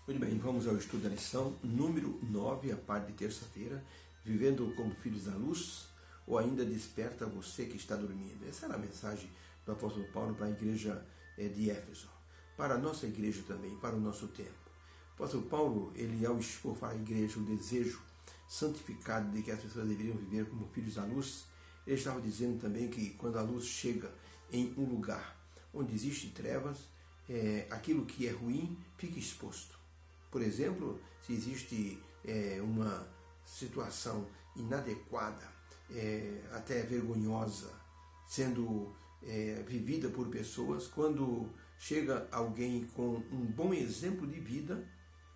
Muito bem, vamos ao estudo da lição número 9, a parte de terça-feira, vivendo como filhos da luz, ou ainda desperta você que está dormindo. Essa era a mensagem do apóstolo Paulo para a igreja de Éfeso, para a nossa igreja também, para o nosso tempo. O apóstolo Paulo, ele ao expor para a igreja o desejo santificado de que as pessoas deveriam viver como filhos da luz, ele estava dizendo também que quando a luz chega em um lugar onde existem trevas, aquilo que é ruim fica exposto. Por exemplo, se existe uma situação inadequada, até vergonhosa, sendo vivida por pessoas, quando chega alguém com um bom exemplo de vida,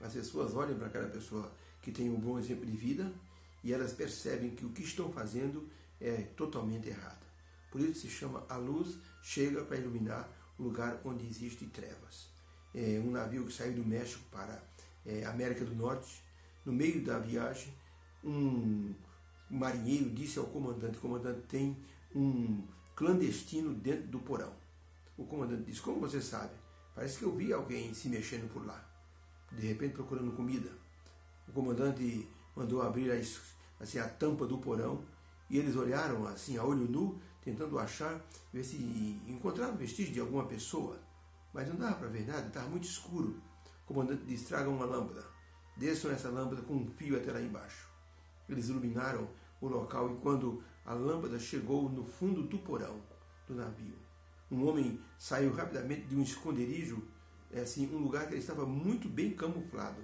as pessoas olham para aquela pessoa que tem um bom exemplo de vida e elas percebem que o que estão fazendo é totalmente errado. Por isso se chama a luz chega para iluminar o lugar onde existem trevas. Um navio que saiu do México para América do Norte, no meio da viagem, um marinheiro disse ao comandante: o comandante, tem um clandestino dentro do porão. O comandante disse: como você sabe? Parece que eu vi alguém se mexendo por lá, de repente procurando comida. O comandante mandou abrir a tampa do porão e eles olharam assim a olho nu, tentando achar, ver se encontravam vestígio de alguma pessoa, mas não dava para ver nada, estava muito escuro. O comandante disse: tragam uma lâmpada, desçam essa lâmpada com um fio até lá embaixo. Eles iluminaram o local e quando a lâmpada chegou no fundo do porão do navio, um homem saiu rapidamente de um esconderijo, um lugar que ele estava muito bem camuflado.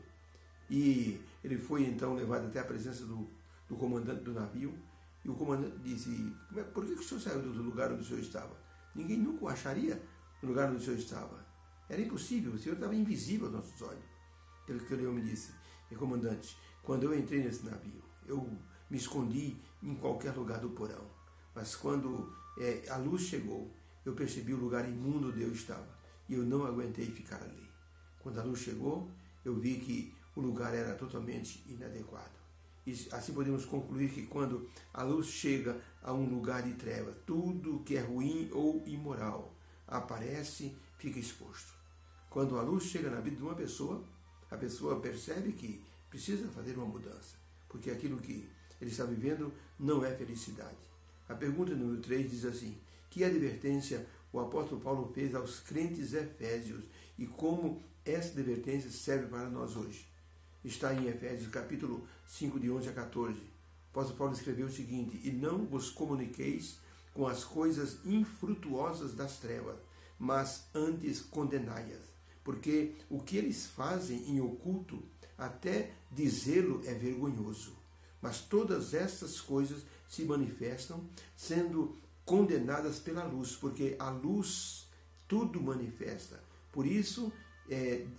E ele foi então levado até a presença do comandante do navio. E o comandante disse: por que o senhor saiu do lugar onde o senhor estava? Ninguém nunca o acharia no lugar onde o senhor estava. Era impossível, o senhor estava invisível aos nossos olhos. Aquele homem disse: comandante, quando eu entrei nesse navio, eu me escondi em qualquer lugar do porão. Mas quando a luz chegou, eu percebi o lugar imundo onde eu estava. E eu não aguentei ficar ali. Quando a luz chegou, eu vi que o lugar era totalmente inadequado. E assim podemos concluir que quando a luz chega a um lugar de treva, tudo que é ruim ou imoral aparece, fica exposto. Quando a luz chega na vida de uma pessoa, a pessoa percebe que precisa fazer uma mudança, porque aquilo que ele está vivendo não é felicidade. A pergunta número 3 diz assim: que advertência o apóstolo Paulo fez aos crentes efésios e como essa advertência serve para nós hoje? Está em Efésios capítulo 5, de 11 a 14. O apóstolo Paulo escreveu o seguinte: e não vos comuniqueis com as coisas infrutuosas das trevas, mas antes condenai-as, porque o que eles fazem em oculto, até dizê-lo é vergonhoso. Mas todas estas coisas se manifestam, sendo condenadas pela luz, porque a luz tudo manifesta. Por isso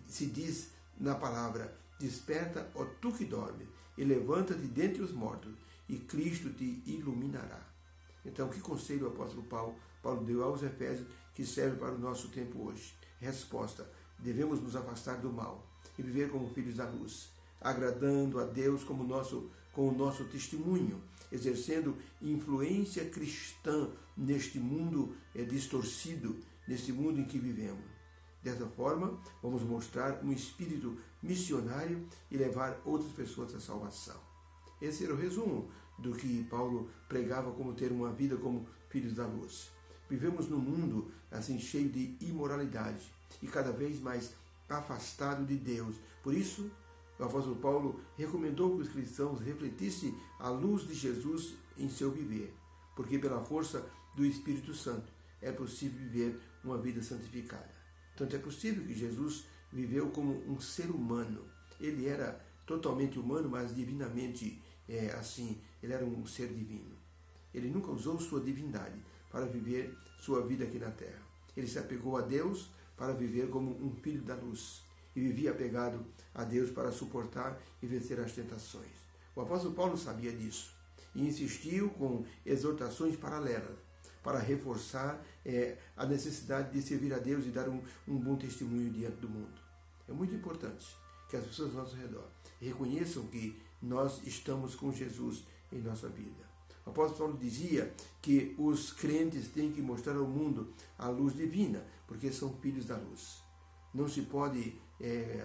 se diz na palavra: desperta, ó tu que dormes, e levanta-te dentre os mortos, e Cristo te iluminará. Então, que conselho o apóstolo Paulo deu aos Efésios que serve para o nosso tempo hoje? Resposta: devemos nos afastar do mal e viver como filhos da luz, agradando a Deus com o nosso testemunho, exercendo influência cristã neste mundo distorcido, neste mundo em que vivemos. Dessa forma, vamos mostrar um espírito missionário e levar outras pessoas à salvação. Esse era o resumo do que Paulo pregava, como ter uma vida como filhos da luz. Vivemos num mundo assim cheio de imoralidade e cada vez mais afastado de Deus. Por isso, o apóstolo Paulo recomendou que os cristãos refletissem a luz de Jesus em seu viver, porque pela força do Espírito Santo é possível viver uma vida santificada. Tanto é possível que Jesus viveu como um ser humano. Ele era totalmente humano, mas divinamente ele era um ser divino. Ele nunca usou sua divindade para viver sua vida aqui na terra. Ele se apegou a Deus para viver como um filho da luz e vivia apegado a Deus para suportar e vencer as tentações. O apóstolo Paulo sabia disso e insistiu com exortações paralelas para reforçar a necessidade de servir a Deus e dar um bom testemunho diante do mundo. É muito importante que as pessoas ao nosso redor reconheçam que nós estamos com Jesus em nossa vida. O apóstolo Paulo dizia que os crentes têm que mostrar ao mundo a luz divina, porque são filhos da luz. Não se pode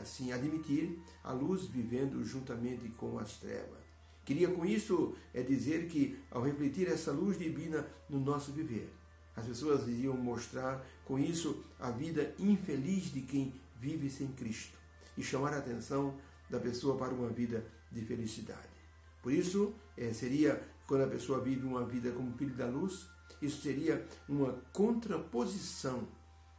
assim admitir a luz vivendo juntamente com as trevas. Queria com isso dizer que, ao refletir essa luz divina no nosso viver, as pessoas iriam mostrar com isso a vida infeliz de quem vive sem Cristo e chamar a atenção da pessoa para uma vida de felicidade. Por isso, seria, quando a pessoa vive uma vida como filho da luz, isso seria uma contraposição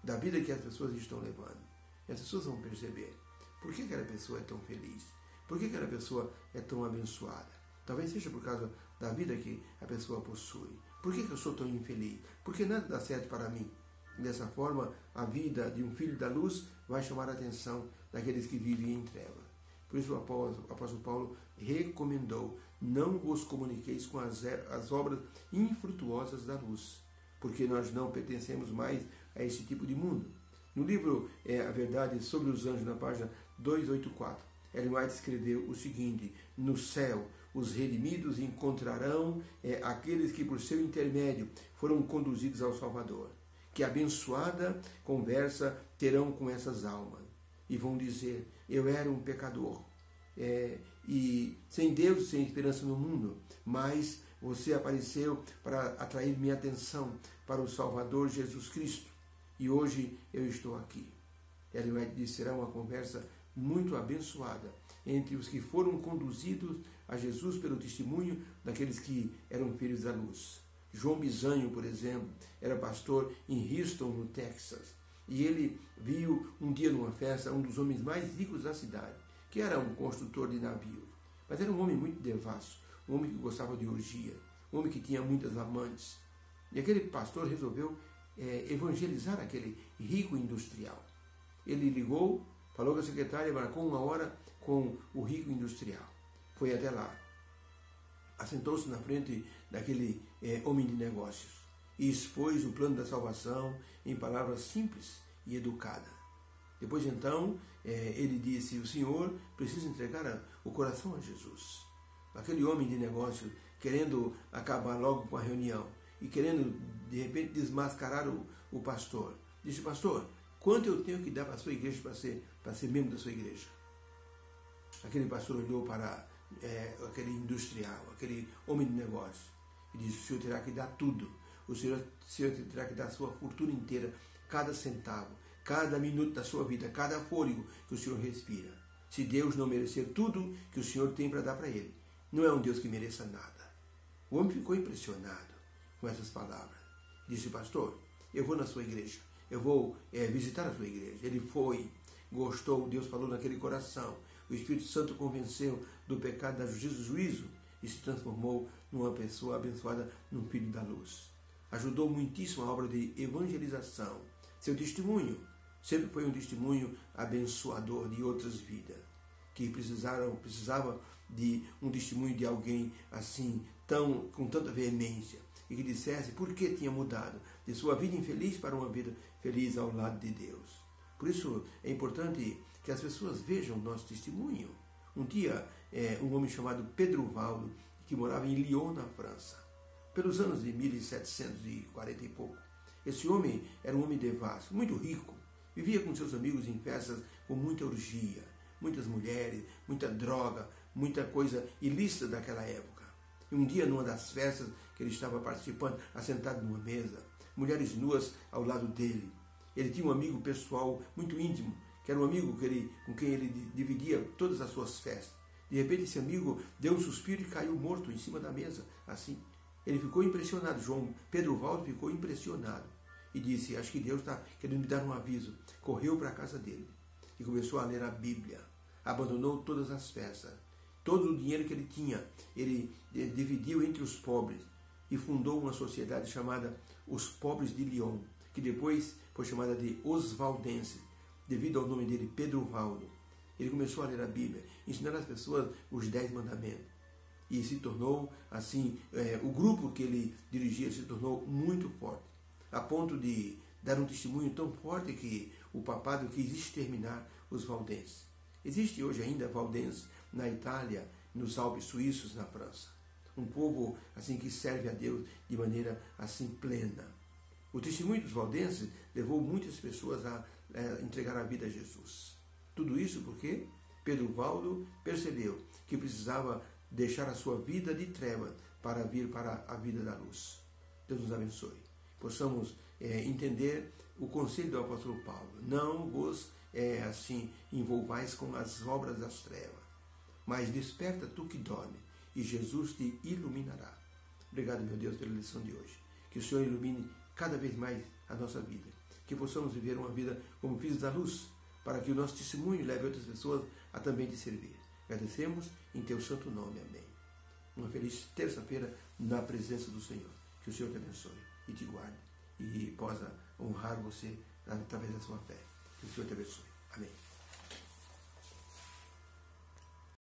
da vida que as pessoas estão levando. E as pessoas vão perceber por que aquela pessoa é tão feliz, por que aquela pessoa é tão abençoada. Talvez seja por causa da vida que a pessoa possui. Por que eu sou tão infeliz? Por que nada dá certo para mim? Dessa forma, a vida de um filho da luz vai chamar a atenção daqueles que vivem em trevas. Por isso o apóstolo Paulo recomendou: não vos comuniqueis com as obras infrutuosas da luz, porque nós não pertencemos mais a esse tipo de mundo. No livro A Verdade sobre os Anjos, na página 284, Ellen White escreveu o seguinte: no céu, os redimidos encontrarão aqueles que por seu intermédio foram conduzidos ao Salvador. Que abençoada conversa terão com essas almas. E vão dizer: eu era um pecador, e sem Deus, sem esperança no mundo, mas você apareceu para atrair minha atenção para o Salvador Jesus Cristo, e hoje eu estou aqui. Ellen White disse: será uma conversa muito abençoada entre os que foram conduzidos a Jesus pelo testemunho daqueles que eram filhos da luz. João Bizanho, por exemplo, era pastor em Houston, no Texas, e ele viu um dia numa festa um dos homens mais ricos da cidade, que era um construtor de navios, mas era um homem muito devasso, um homem que gostava de orgia, um homem que tinha muitas amantes. E aquele pastor resolveu evangelizar aquele rico industrial. Ele ligou, falou com a secretária, marcou uma hora com o rico industrial. Foi até lá, assentou-se na frente daquele homem de negócios e expôs o plano da salvação em palavras simples e educadas. Depois então, ele disse: o senhor precisa entregar o coração a Jesus. Aquele homem de negócio, querendo acabar logo com a reunião e querendo de repente desmascarar o pastor, disse: pastor, quanto eu tenho que dar para a sua igreja para ser membro da sua igreja? Aquele pastor olhou para aquele industrial, aquele homem de negócio, e disse: o senhor terá que dar tudo. O senhor terá que dar a sua fortuna inteira, cada centavo, cada minuto da sua vida, cada fôlego que o senhor respira. Se Deus não merecer tudo que o senhor tem para dar para ele, não é um Deus que mereça nada. O homem ficou impressionado com essas palavras. Disse: pastor, eu vou na sua igreja, eu vou visitar a sua igreja. Ele foi, gostou, Deus falou naquele coração, o Espírito Santo convenceu do pecado, da justiça, do juízo, e se transformou numa pessoa abençoada, num filho da luz. Ajudou muitíssimo a obra de evangelização. Seu testemunho sempre foi um testemunho abençoador de outras vidas, que precisava de um testemunho de alguém assim, com tanta veemência, e que dissesse por que tinha mudado de sua vida infeliz para uma vida feliz ao lado de Deus. Por isso é importante que as pessoas vejam o nosso testemunho. Um dia, um homem chamado Pedro Valdo, que morava em Lyon, na França, pelos anos de 1740 e pouco. Esse homem era um homem devasso, muito rico, vivia com seus amigos em festas com muita orgia, muitas mulheres, muita droga, muita coisa ilícita daquela época. E um dia, numa das festas que ele estava participando, assentado numa mesa, mulheres nuas ao lado dele. Ele tinha um amigo pessoal muito íntimo, que era um amigo com quem ele dividia todas as suas festas. De repente, esse amigo deu um suspiro e caiu morto em cima da mesa, assim. Ele ficou impressionado, Pedro Valdo ficou impressionado e disse: acho que Deus está querendo me dar um aviso. Correu para a casa dele e começou a ler a Bíblia. Abandonou todas as festas. Todo o dinheiro que ele tinha, ele dividiu entre os pobres e fundou uma sociedade chamada Os Pobres de Lyon, que depois foi chamada de Os Valdenses, devido ao nome dele, Pedro Valdo. Ele começou a ler a Bíblia, ensinando às pessoas os 10 mandamentos. E se tornou, assim, o grupo que ele dirigia se tornou muito forte, a ponto de dar um testemunho tão forte que o papado quis exterminar os valdenses. Existe hoje ainda valdenses na Itália, nos Alpes suíços, na França. Um povo assim que serve a Deus de maneira assim plena. O testemunho dos valdenses levou muitas pessoas a entregar a vida a Jesus. Tudo isso porque Pedro Valdo percebeu que precisava deixar a sua vida de treva para vir para a vida da luz. Deus nos abençoe. Possamos entender o conselho do apóstolo Paulo. Não vos envolvais com as obras das trevas, mas desperta tu que dorme, e Jesus te iluminará. Obrigado, meu Deus, pela lição de hoje. Que o Senhor ilumine cada vez mais a nossa vida. Que possamos viver uma vida como filhos da luz, para que o nosso testemunho leve outras pessoas a também te servir. Agradecemos em teu santo nome. Amém. Uma feliz terça-feira na presença do Senhor. Que o Senhor te abençoe e te guarde e possa honrar você através da sua fé. Que o Senhor te abençoe. Amém.